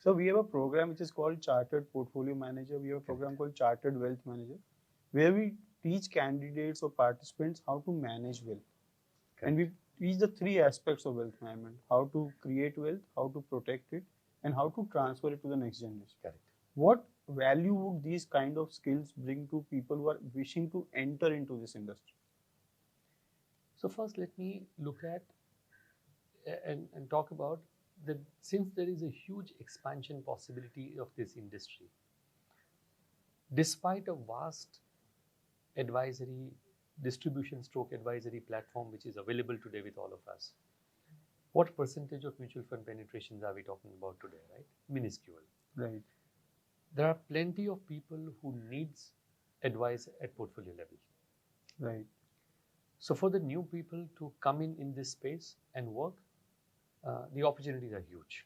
So we have a program which is called Chartered Portfolio Manager. We have a program called Chartered Wealth Manager, where we teach candidates or participants how to manage wealth. And we teach the three aspects of wealth management: how to create wealth, how to protect it, and how to transfer it to the next generation. Correct. What value would these kind of skills bring to people who are wishing to enter into this industry? So first, let me look at and talk about that since there is a huge expansion possibility of this industry, despite a vast advisory distribution stroke advisory platform which is available today with all of us, what percentage of mutual fund penetrations are we talking about today, right? Minuscule. Right. There are plenty of people who needs advice at portfolio level. Right. So for the new people to come in this space and work, the opportunities are huge.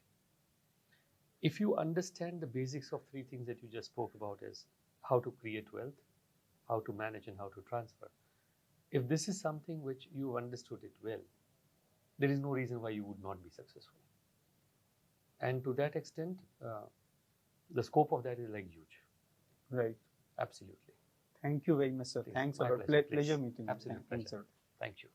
If you understand the basics of three things that you just spoke about, is how to create wealth, how to manage, and how to transfer. If this is something which you understood it well, there is no reason why you would not be successful. And to that extent, the scope of that is like huge. Right. Absolutely. Thank you very much, sir. Please. Thanks My a lot. Pleasure meeting you. Absolute Thanks, pleasure. sir. Thank you.